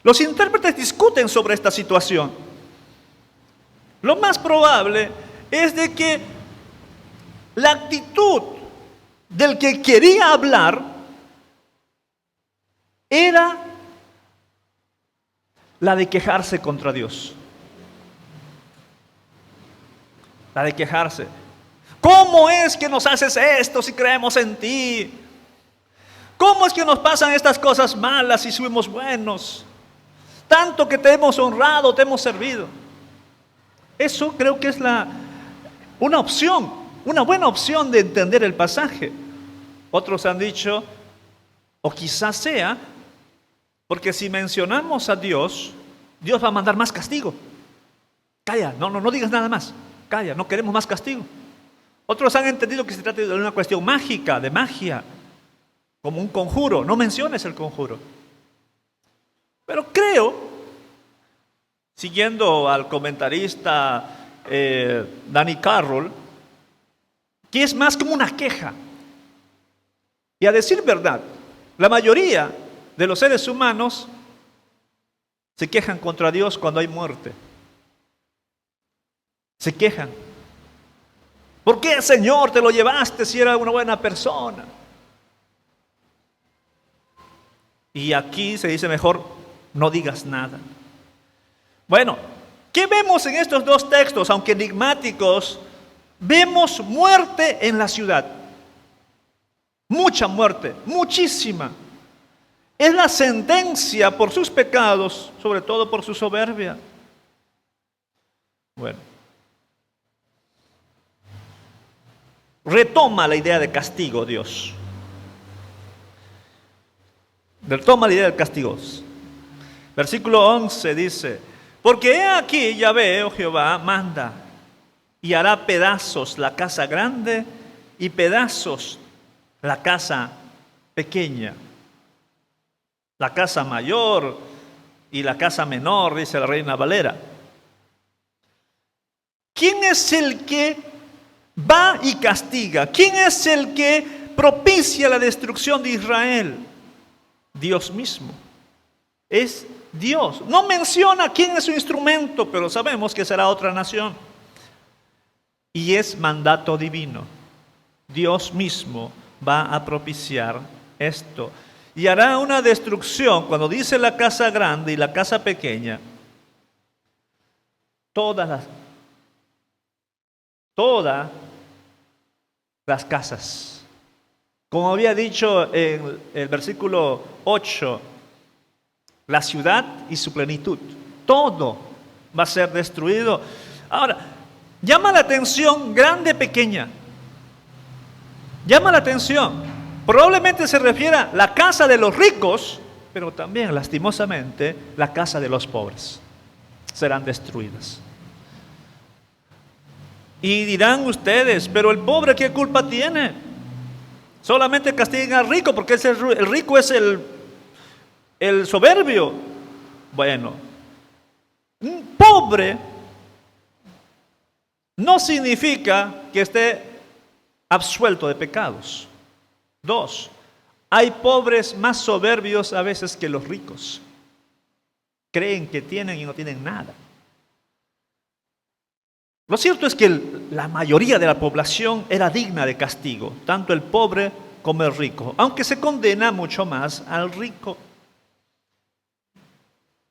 Speaker 3: Los intérpretes discuten sobre esta situación. Lo más probable es de que la actitud del que quería hablar era la de quejarse contra Dios. La de quejarse. ¿Cómo es que nos haces esto si creemos en ti? ¿Cómo es que nos pasan estas cosas malas si somos buenos? Tanto que te hemos honrado, te hemos servido. Eso creo que es una opción. Una buena opción de entender el pasaje. Otros han dicho, o quizás sea, porque si mencionamos a Dios, Dios va a mandar más castigo. Calla, no digas nada más. Calla, no queremos más castigo. Otros han entendido que se trata de una cuestión mágica, de magia, como un conjuro. No menciones el conjuro. Pero creo, siguiendo al comentarista Danny Carroll, que es más como una queja. Y a decir verdad, la mayoría de los seres humanos se quejan contra Dios cuando hay muerte. Se quejan. ¿Por qué, Señor, te lo llevaste si era una buena persona? Y aquí se dice mejor, no digas nada. Bueno, ¿qué vemos en estos dos textos? Aunque enigmáticos, vemos muerte en la ciudad. Mucha muerte, muchísima. Es la sentencia por sus pecados, sobre todo por su soberbia. Bueno. Retoma la idea de castigo Dios. Retoma la idea del castigo. Versículo 11 dice, porque he aquí Yahvé, oh Jehová, manda y hará pedazos la casa grande y pedazos la casa pequeña. La casa mayor y la casa menor, dice la Reina Valera. ¿Quién es el que va y castiga? ¿Quién es el que propicia la destrucción de Israel? Dios mismo. Es Dios. No menciona quién es su instrumento, pero sabemos que será otra nación. Y es mandato divino. Dios mismo va a propiciar esto. Y hará una destrucción, cuando dice la casa grande y la casa pequeña, todas las casas. Como había dicho en el versículo 8, la ciudad y su plenitud, todo va a ser destruido. Ahora, llama la atención grande, pequeña. Llama la atención. Probablemente se refiere a la casa de los ricos, pero también, lastimosamente, la casa de los pobres serán destruidas. Y dirán ustedes, pero el pobre, ¿qué culpa tiene? Solamente castiguen al rico, porque el rico es el soberbio. Bueno, un pobre no significa que esté absuelto de pecados. 2, hay pobres más soberbios a veces que los ricos. Creen que tienen y no tienen nada. Lo cierto es que la mayoría de la población era digna de castigo, tanto el pobre como el rico, aunque se condena mucho más al rico.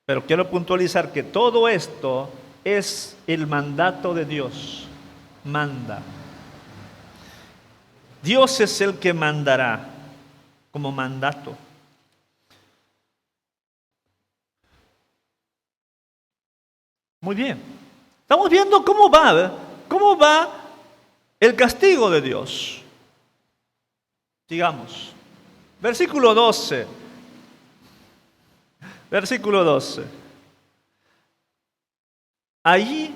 Speaker 3: Pero quiero puntualizar que todo esto es el mandato de Dios. Manda. Dios es el que mandará como mandato. Muy bien. Estamos viendo cómo va el castigo de Dios. Sigamos. Versículo 12. Versículo 12. Allí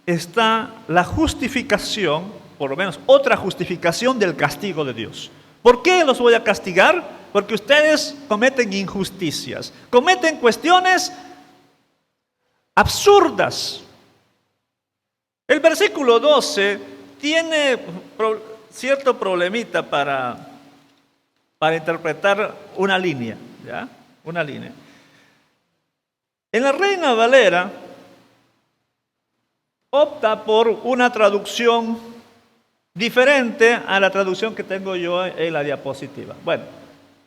Speaker 3: está la justificación, por lo menos otra justificación del castigo de Dios. ¿Por qué los voy a castigar? Porque ustedes cometen injusticias, cometen cuestiones absurdas. El versículo 12 tiene cierto problemita para interpretar una línea, ¿ya? Una línea. En la Reina Valera opta por una traducción diferente a la traducción que tengo yo en la diapositiva. Bueno,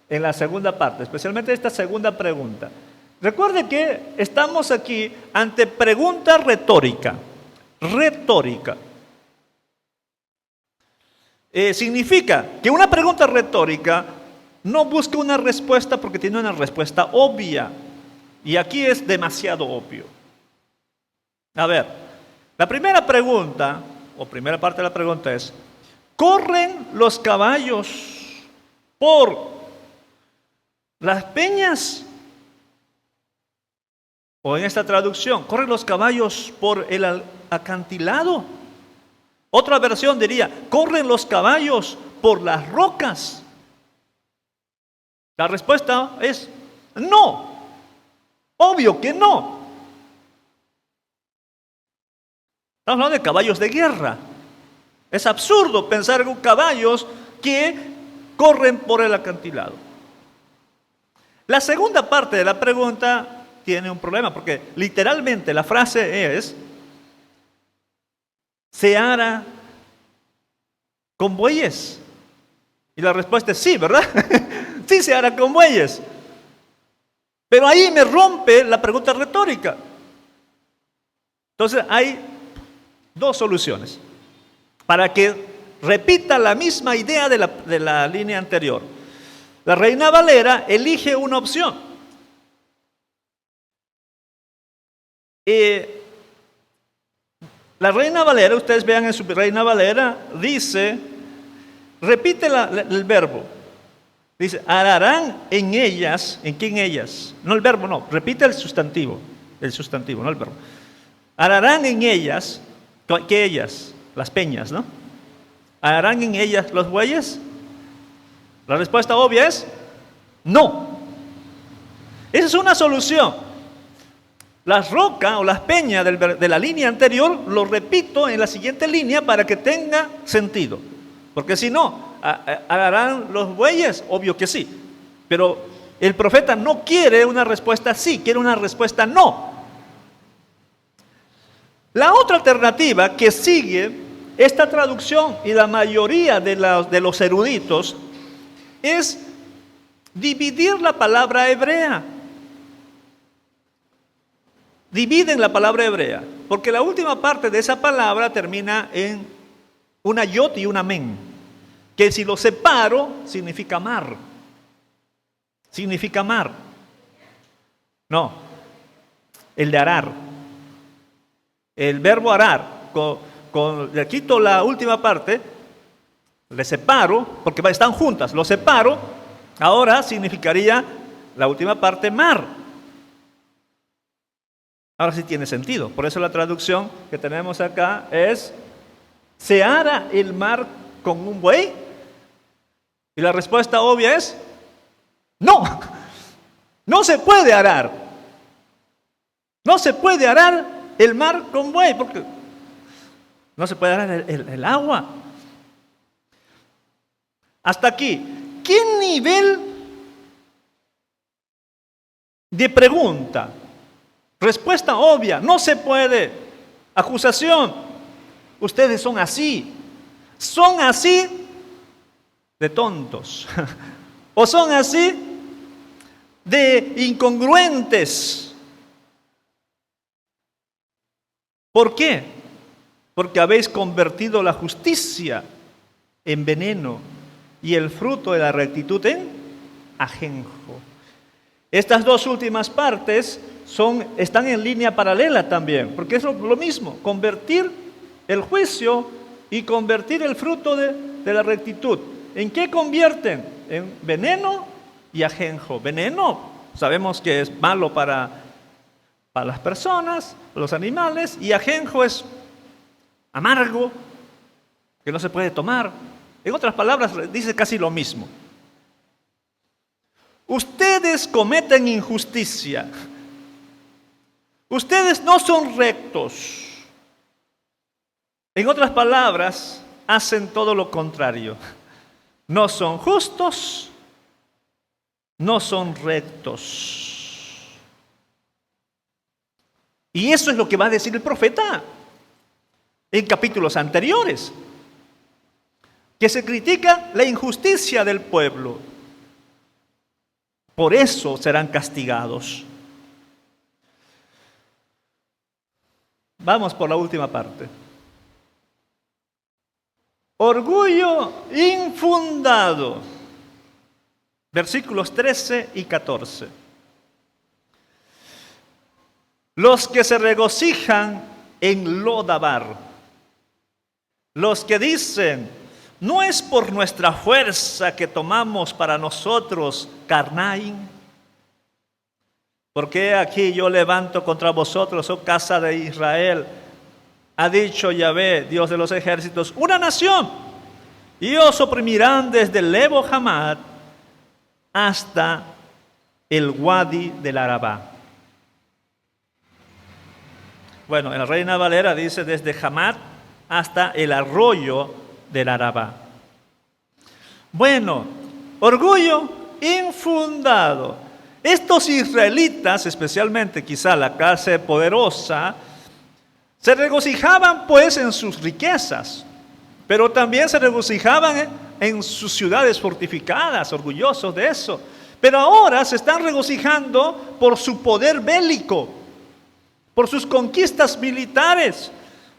Speaker 3: en la segunda parte, especialmente esta segunda pregunta. Recuerde que estamos aquí ante pregunta retórica. Retórica. Significa que una pregunta retórica no busca una respuesta porque tiene una respuesta obvia. Y aquí es demasiado obvio. A ver, la primera pregunta, o primera parte de la pregunta es, ¿corren los caballos por las peñas? O en esta traducción, ¿corren los caballos por el acantilado? Otra versión diría, corren los caballos por las rocas. La respuesta es no. Obvio que no. Estamos hablando de caballos de guerra. Es absurdo pensar en caballos que corren por el acantilado. La segunda parte de la pregunta tiene un problema, porque literalmente la frase es, ¿se hará con bueyes? Y la respuesta es sí, ¿verdad? Sí, se hará con bueyes. Pero ahí me rompe la pregunta retórica. Entonces hay dos soluciones para que repita la misma idea de la línea anterior. La Reina Valera elige una opción. La Reina Valera, ustedes vean en su Reina Valera, dice, repite el verbo. Dice, harán en ellas, ¿en qué en ellas? No el verbo, no, repite el sustantivo, no el verbo. Harán en ellas, ¿qué ellas? Las peñas, ¿no? ¿Harán en ellas los bueyes? La respuesta obvia es no. Esa es una solución. Las rocas o las peñas de la línea anterior, lo repito en la siguiente línea para que tenga sentido. Porque si no, ¿harán los bueyes? Obvio que sí. Pero el profeta no quiere una respuesta sí, quiere una respuesta no. La otra alternativa que sigue esta traducción y la mayoría de los eruditos es dividir la palabra hebrea. Dividen la palabra hebrea, porque la última parte de esa palabra termina en una yod y una men, que si lo separo significa mar. Significa mar. No, el de arar. El verbo arar, le quito la última parte, le separo, porque están juntas, lo separo, ahora significaría la última parte mar. Ahora sí tiene sentido, por eso la traducción que tenemos acá es, ¿se ara el mar con un buey? Y la respuesta obvia es, no, no se puede arar. No se puede arar el mar con buey, porque no se puede arar el agua. Hasta aquí, ¿qué nivel de pregunta? Respuesta obvia, no se puede. Acusación, ustedes son así de tontos, o son así de incongruentes. ¿Por qué? Porque habéis convertido la justicia en veneno y el fruto de la rectitud en ajenjo. Estas dos últimas partes están en línea paralela también, porque es lo mismo, convertir el juicio y convertir el fruto de la rectitud. ¿En qué convierten? En veneno y ajenjo. Veneno, sabemos que es malo para las personas, los animales, y ajenjo es amargo, que no se puede tomar. En otras palabras, dice casi lo mismo. Ustedes cometen injusticia. Ustedes no son rectos. En otras palabras, hacen todo lo contrario. No son justos, no son rectos. Y eso es lo que va a decir el profeta en capítulos anteriores, que se critica la injusticia del pueblo. Por eso serán castigados. Vamos por la última parte. Orgullo infundado. Versículos 13 y 14. Los que se regocijan en Lodabar. Los que dicen, no es por nuestra fuerza que tomamos para nosotros Carnaim. Porque aquí yo levanto contra vosotros, oh casa de Israel, ha dicho Yahvé, Dios de los ejércitos, una nación, y os oprimirán desde el Lebo Hamad hasta el Wadi del Arabá. Bueno, en la Reina Valera dice desde Hamad hasta el arroyo del Arabá. Bueno, orgullo infundado. Estos israelitas, especialmente quizá la clase poderosa, se regocijaban pues en sus riquezas, pero también se regocijaban en sus ciudades fortificadas, orgullosos de eso. Pero ahora se están regocijando por su poder bélico, por sus conquistas militares.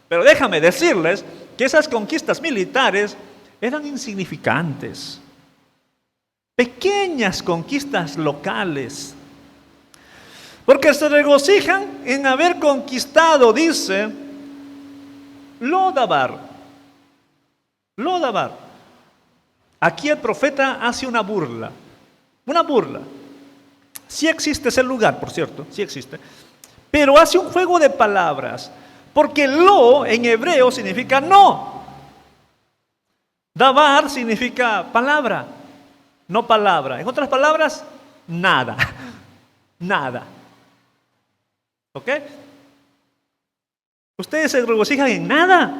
Speaker 3: Pero déjame decirles que esas conquistas militares eran insignificantes. Pequeñas conquistas locales. Porque se regocijan en haber conquistado, dice, Lodabar. Lodabar. Aquí el profeta hace una burla. Una burla. Sí existe ese lugar, por cierto, sí existe. Pero hace un juego de palabras. Porque lo en hebreo significa no. Dabar significa palabra, no palabra. En otras palabras, nada. Nada. ¿Ok? Ustedes se regocijan en nada.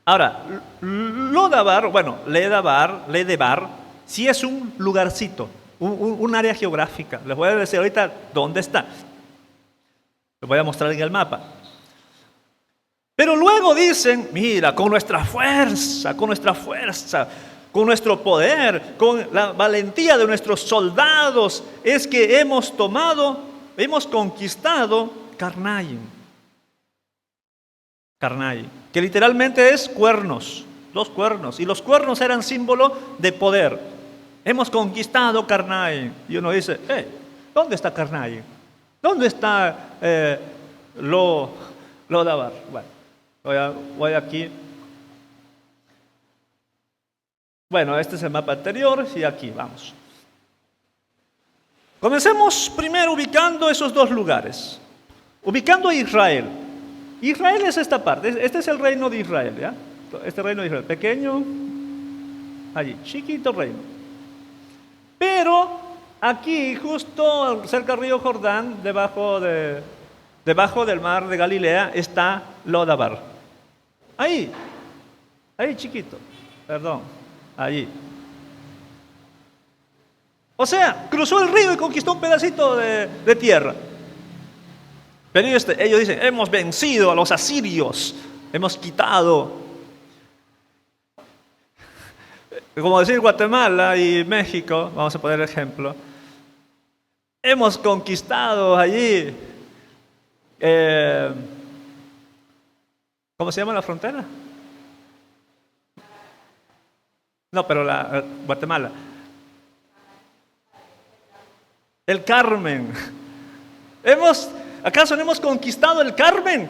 Speaker 3: Ahora, Lodabar, bueno, Ledebar, sí es un lugarcito, un área geográfica. Les voy a decir ahorita dónde está. Les voy a mostrar en el mapa. Pero luego dicen, mira, con nuestra fuerza, con nuestro poder, con la valentía de nuestros soldados, es que hemos conquistado Karnaim. Karnaim, que literalmente es cuernos, dos cuernos, y los cuernos eran símbolo de poder. Hemos conquistado Karnaim. Y uno dice, ¿dónde está Karnaim? ¿Dónde está Lodabar? Bueno, voy aquí. Bueno, este es el mapa anterior y aquí, vamos. Comencemos primero ubicando esos dos lugares. Ubicando a Israel. Israel es esta parte, este es el reino de Israel, ¿ya? Este reino de Israel, pequeño, allí, chiquito reino. Pero aquí, justo cerca del río Jordán, debajo del mar de Galilea, está Lodabar. Ahí chiquito, perdón, allí. O sea, cruzó el río y conquistó un pedacito de tierra. Pero ellos dicen, hemos vencido a los asirios, hemos quitado. Como decir Guatemala y México, vamos a poner ejemplo. Hemos conquistado allí, ¿cómo se llama la frontera? No, pero Guatemala. El Carmen. ¿Acaso no hemos conquistado el Carmen?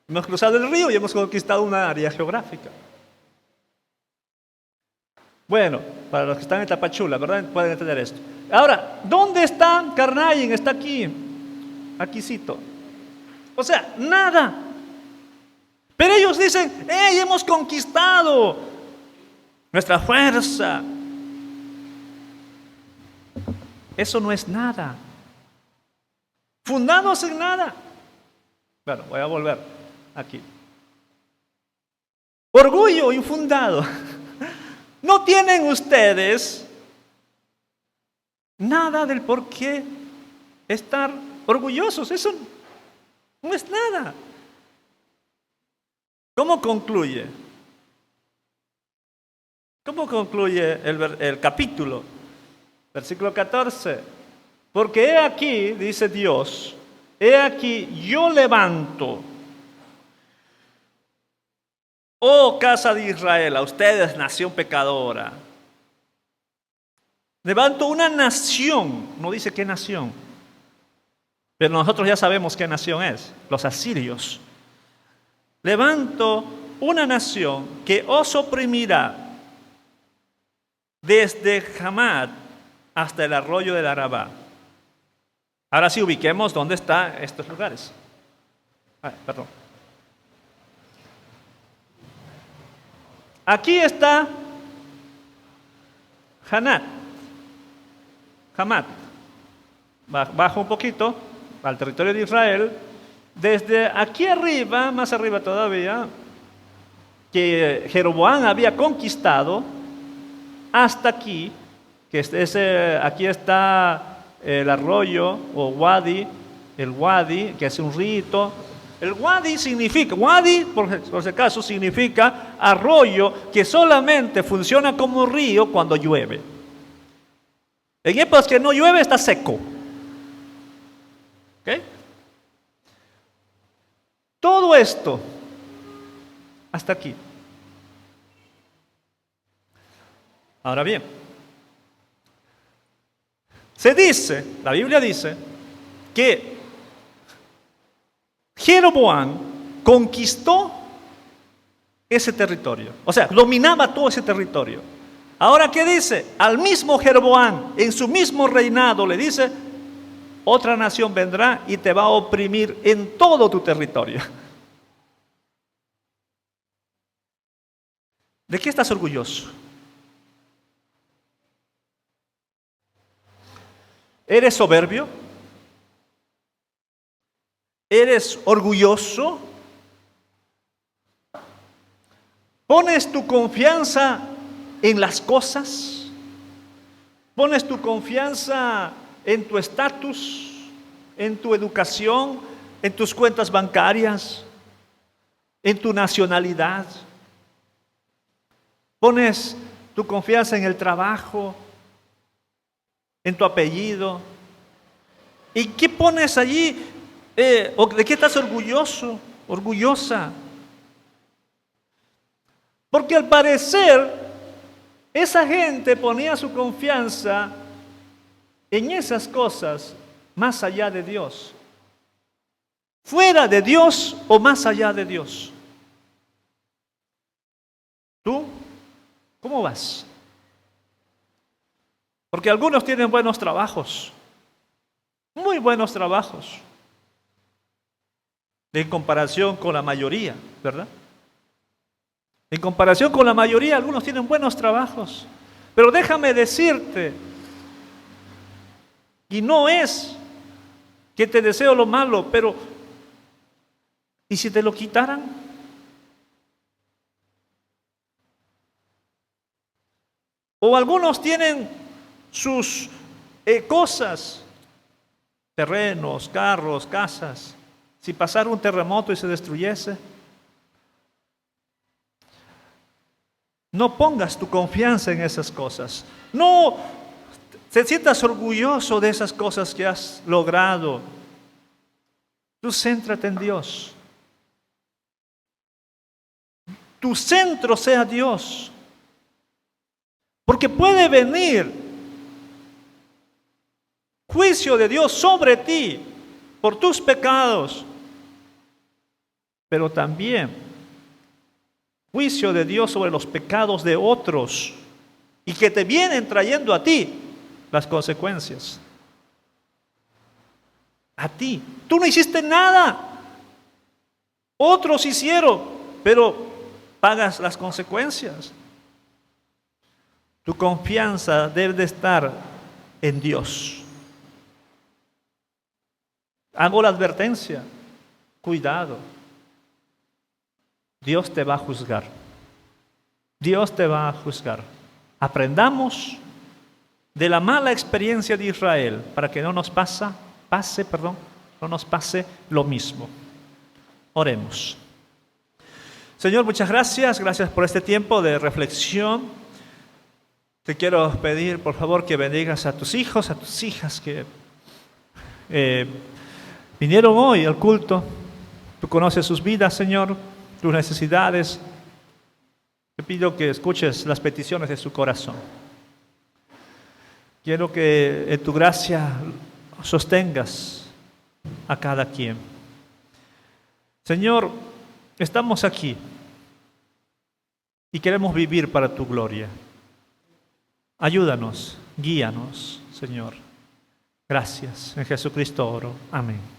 Speaker 3: Hemos cruzado el río y hemos conquistado una área geográfica. Bueno, para los que están en Tapachula, ¿verdad? Pueden entender esto. Ahora, ¿dónde está Karnaim? Está aquí. Aquícito. O sea, nada. Pero ellos dicen, hemos conquistado nuestra fuerza. Eso no es nada. Fundados en nada. Bueno, voy a volver aquí. Orgullo infundado. No tienen ustedes nada del por qué estar orgullosos. Eso no es nada. ¿Cómo concluye? ¿Cómo concluye el capítulo? Versículo 14. Porque he aquí, dice Dios, he aquí yo levanto, oh casa de Israel, a ustedes nación pecadora. Levanto una nación, no dice qué nación, pero nosotros ya sabemos qué nación es, los asirios. Levanto una nación que os oprimirá desde Hamad hasta el arroyo del Arabá. Ahora sí ubiquemos dónde están estos lugares. Perdón. Aquí está Hamat. Bajo un poquito al territorio de Israel. Desde aquí arriba, más arriba todavía, que Jeroboam había conquistado, hasta aquí, aquí está el arroyo o el wadi, que es un rito. El wadi significa, por si acaso, significa arroyo que solamente funciona como río cuando llueve. En épocas que no llueve está seco. ¿Ok? Todo esto, hasta aquí. Ahora bien, la Biblia dice, que Jeroboam conquistó ese territorio. O sea, dominaba todo ese territorio. Ahora, ¿qué dice? Al mismo Jeroboam, en su mismo reinado, le dice, otra nación vendrá y te va a oprimir en todo tu territorio. ¿De qué estás orgulloso? ¿Eres soberbio? ¿Eres orgulloso? ¿Pones tu confianza en las cosas? ¿Pones tu confianza en tu estatus, en tu educación, en tus cuentas bancarias, en tu nacionalidad? ¿Pones tu confianza en el trabajo, en tu apellido? ¿Y qué pones allí? ¿O de qué estás orgulloso, orgullosa? Porque al parecer esa gente ponía su confianza en esas cosas más allá de Dios. Fuera de Dios o más allá de Dios. ¿Tú cómo vas? Porque algunos tienen buenos trabajos, muy buenos trabajos, en comparación con la mayoría, ¿verdad? En comparación con la mayoría, algunos tienen buenos trabajos. Pero déjame decirte, y no es que te deseo lo malo, pero ¿y si te lo quitaran? O algunos tienen sus cosas, terrenos, carros, casas. Si pasara un terremoto y se destruyese, no pongas tu confianza en esas cosas. No te sientas orgulloso de esas cosas que has logrado. Tú céntrate en Dios. Tu centro sea Dios. Porque puede venir juicio de Dios sobre ti por tus pecados, pero también juicio de Dios sobre los pecados de otros y que te vienen trayendo a ti las consecuencias. A ti. Tú no hiciste nada. Otros hicieron, pero pagas las consecuencias. Tu confianza debe de estar en Dios. Hago la advertencia. Cuidado. Dios te va a juzgar. Dios te va a juzgar. Aprendamos de la mala experiencia de Israel para que no nos pase lo mismo. Oremos. Señor, muchas gracias. Gracias por este tiempo de reflexión. Te quiero pedir, por favor, que bendigas a tus hijos, a tus hijas que vinieron hoy al culto. Tú conoces sus vidas, Señor, tus necesidades. Te pido que escuches las peticiones de su corazón. Quiero que en tu gracia sostengas a cada quien. Señor, estamos aquí y queremos vivir para tu gloria. Ayúdanos, guíanos, Señor. Gracias. En Jesucristo oro. Amén.